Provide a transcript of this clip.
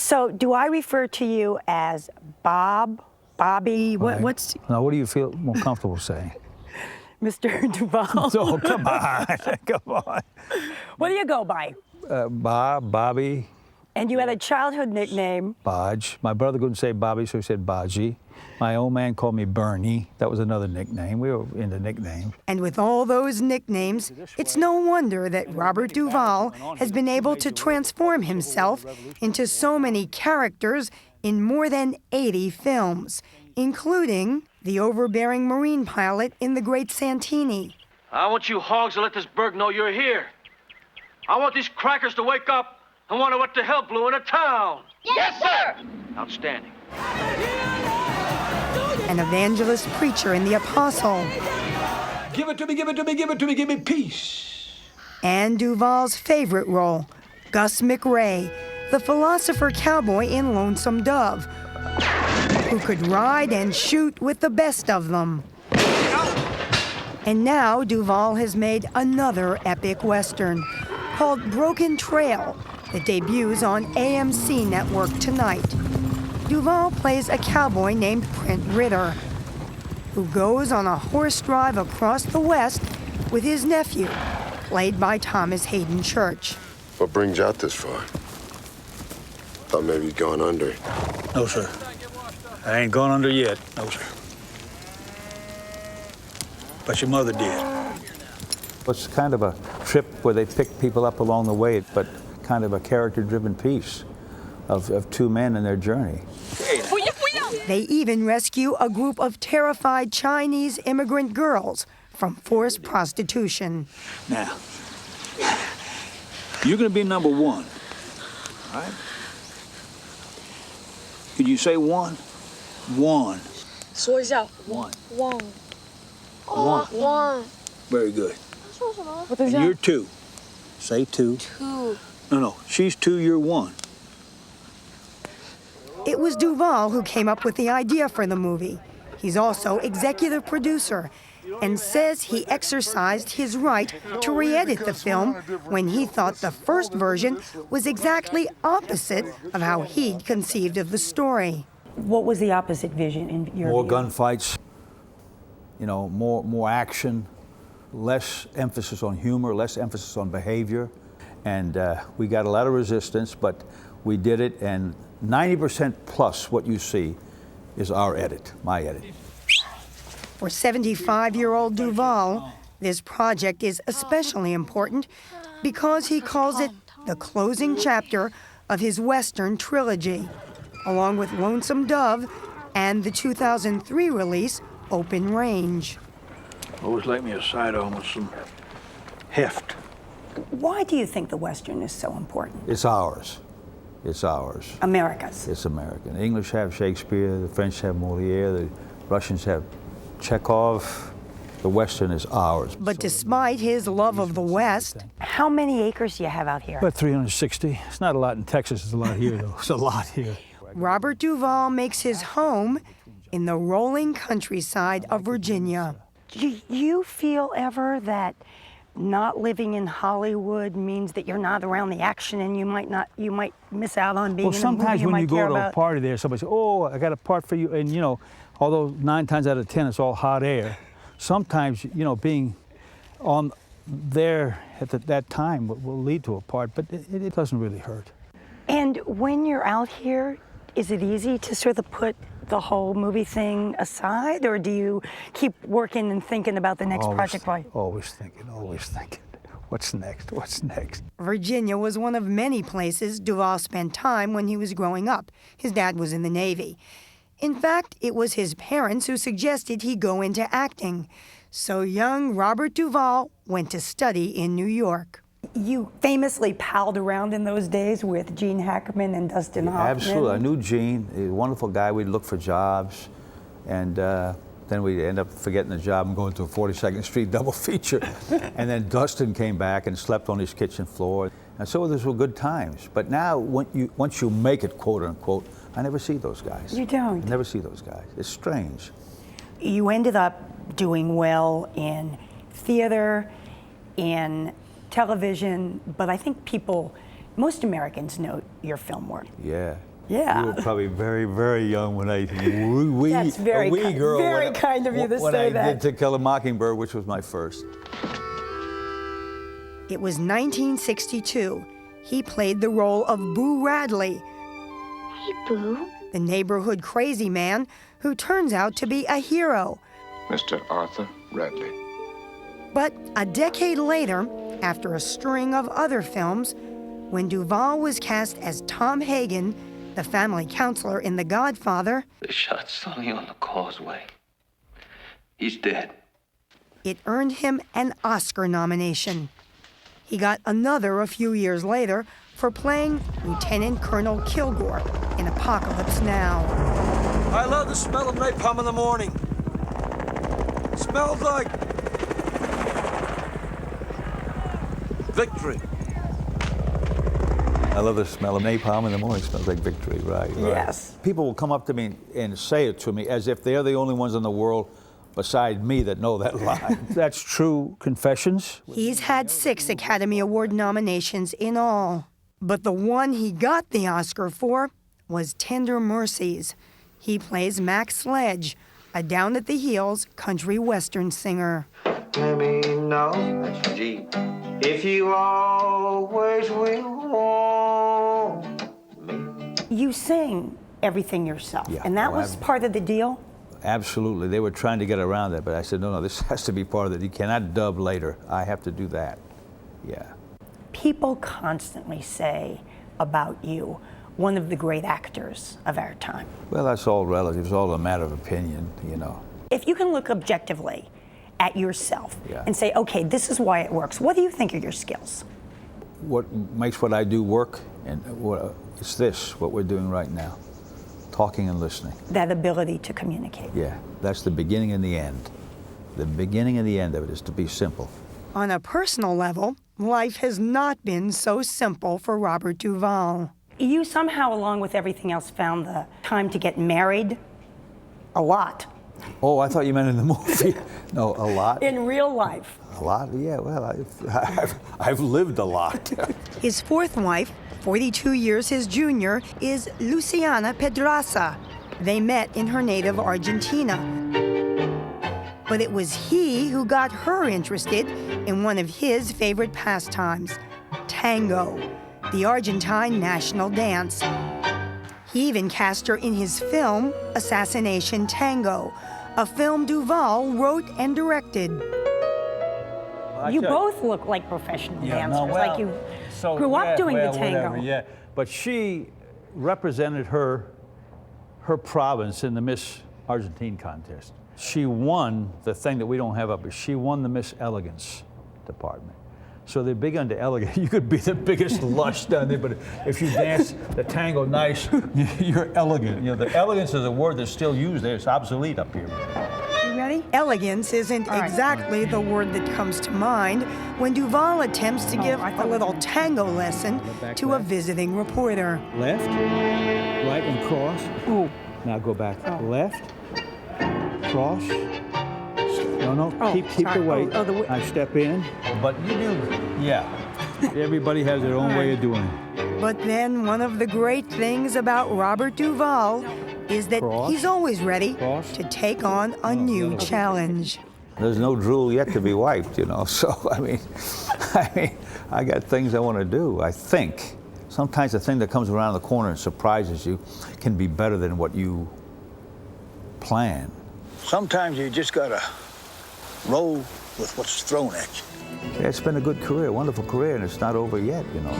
So do I refer to you as Bob, Bobby? Right. What's Now, what do you feel more comfortable saying? Mr. Duvall? Oh, come on, come on. What do you go by? Bob, Bobby. And you had a childhood nickname. Bodge. My brother couldn't say Bobby, so he said Bodgy. My old man called me Bernie. That was another nickname. We were into nicknames. And with all those nicknames, it's no wonder that Robert Duvall has been able to transform himself into so many characters in more than 80 films, including the overbearing Marine pilot in The Great Santini. I want you hogs to let this burg know you're here. I want these crackers to wake up and wonder what the hell blew in a town. Yes, sir! Outstanding. An evangelist preacher in The Apostle. Give it to me, give it to me, give it to me, give me peace. And Duvall's favorite role, Gus McRae, the philosopher cowboy in Lonesome Dove, who could ride and shoot with the best of them. And now Duvall has made another epic Western called Broken Trail that debuts on AMC Network tonight. Duvall plays a cowboy named Print Ritter, who goes on a horse drive across the West with his nephew, played by Thomas Hayden Church. What brings you out this far? Thought maybe you'd gone under. No, sir. I ain't gone under yet. No, sir. But your mother did. It's kind of a trip where they pick people up along the way, but kind of a character-driven piece of two men and their journey. They even rescue a group of terrified Chinese immigrant girls from forced prostitution. Now, you're going to be number one, all right? Could you say one? One. 说一下 One. one. One. One. Very good. 说什么 And you're two. Say two. Two. No, she's two, you're one. It was Duvall who came up with the idea for the movie. He's also executive producer and says he exercised his right to re-edit the film when he thought the first version was exactly opposite of how he'd conceived of the story. What was the opposite vision in your More view? gunfights, you know, more action, less emphasis on humor, less emphasis on behavior. And we got a lot of resistance, but we did it, and 90% plus what you see is our edit, my edit. For 75-year-old Duvall, this project is especially important because he calls it the closing chapter of his Western trilogy, along with Lonesome Dove and the 2003 release, Open Range. Always like me a sidearm with some heft. Why do you think the Western is so important? It's ours. It's ours. America's. It's American. The English have Shakespeare, the French have Moliere, the Russians have Chekhov. The Western is ours. But despite his love of the West, How many acres do you have out here? About 360. It's not a lot in Texas, it's a lot here, though. It's a lot here. Robert Duvall makes his home in the rolling countryside of Virginia. Do you feel ever that not living in Hollywood means that you're not around the action and you might miss out on being Well, in a movie sometimes you when might you go care to a about? party there, somebody says, "Oh, I got a part for you," and you know, although 9 times out of 10 it's all hot air, sometimes you know being on there at that time will lead to a part, but it doesn't really hurt. And when you're out here, is it easy to sort of put the whole movie thing aside, or do you keep working and thinking about the next project? Always thinking. What's next? What's next? Virginia was one of many places Duvall spent time when he was growing up. His dad was in the Navy. In fact, it was his parents who suggested he go into acting. So young Robert Duvall went to study in New York. You famously palled around in those days with Gene Hackman and Dustin Hoffman. Absolutely. I knew Gene, a wonderful guy. We'd look for jobs, and then we'd end up forgetting the job and going to a 42nd Street double feature. And then Dustin came back and slept on his kitchen floor. And so those were good times. But now, once you make it, quote unquote, I never see those guys. You don't? I never see those guys. It's strange. You ended up doing well in theater, in television, but I think most Americans know your film work. Yeah. Yeah. You were probably very, very young when I, That's very a wee kind, girl. very when kind of you to when say I that. did To Kill a Mockingbird, which was my first. It was 1962. He played the role of Boo Radley, Hey, Boo. the neighborhood crazy man who turns out to be a hero. Mr. Arthur Radley. But a decade later, after a string of other films, when Duvall was cast as Tom Hagen, the family counselor in The Godfather, They shot Sonny on the causeway. He's dead. it earned him an Oscar nomination. He got another a few years later for playing Lieutenant Colonel Kilgore in Apocalypse Now. I love the smell of napalm in the morning. Smells like victory. I love the smell of napalm in the morning. It smells like victory, right? Yes. People will come up to me and say it to me as if they're the only ones in the world beside me that know that line. That's true confessions. He's had 6 Academy Award nominations in all. But the one he got the Oscar for was Tender Mercies. He plays Max Sledge, a down-at-the-heels country western singer. Let me know That's G. if you always will want me. You sing everything yourself, Yeah. and that Oh, was part of the deal? Absolutely. They were trying to get around that, but I said, no, this has to be part of it. You cannot dub later. I have to do that. Yeah. People constantly say about you, one of the great actors of our time. Well, that's all relative. It's all a matter of opinion, you know. If you can look objectively at yourself Yeah. and say, okay, this is why it works, what do you think are your skills? What makes what I do work, and it's this, what we're doing right now, talking and listening. That ability to communicate. Yeah, that's the beginning and the end. The beginning and the end of it is to be simple. On a personal level, life has not been so simple for Robert Duvall. You somehow, along with everything else, found the time to get married a lot. Oh, I thought you meant in the movie. No, a lot. In real life. A lot? Yeah, well, I've lived a lot. His 4th wife, 42 years his junior, is Luciana Pedraza. They met in her native Argentina. But it was he who got her interested in one of his favorite pastimes, tango, the Argentine national dance. He even cast her in his film, Assassination Tango, a film Duvall wrote and directed. You both look like professional dancers, like you grew up doing the tango. Yeah, but she represented her province in the Miss Argentine contest. She won the thing that we don't have up here. She won the Miss Elegance department. So they're big into elegance. You could be the biggest lush down there, but if you dance the tango nice, you're elegant. You know, the elegance is a word that's still used there. It's obsolete up here. You ready? Elegance isn't exactly the word that comes to mind when Duvall attempts to give a little tango lesson to a visiting reporter. Left, right, and cross. Ooh. Now go back. Left, cross. No, keep the weight. I step in. But you do, yeah. Everybody has their own way of doing it. But then one of the great things about Robert Duvall is that he's always ready to take on a new challenge. There's no drool yet to be wiped, you know. So I mean, I got things I want to do. I think sometimes the thing that comes around the corner and surprises you can be better than what you plan. Sometimes you just gotta roll with what's thrown at you. Yeah, it's been a good career, wonderful career, and it's not over yet, you know.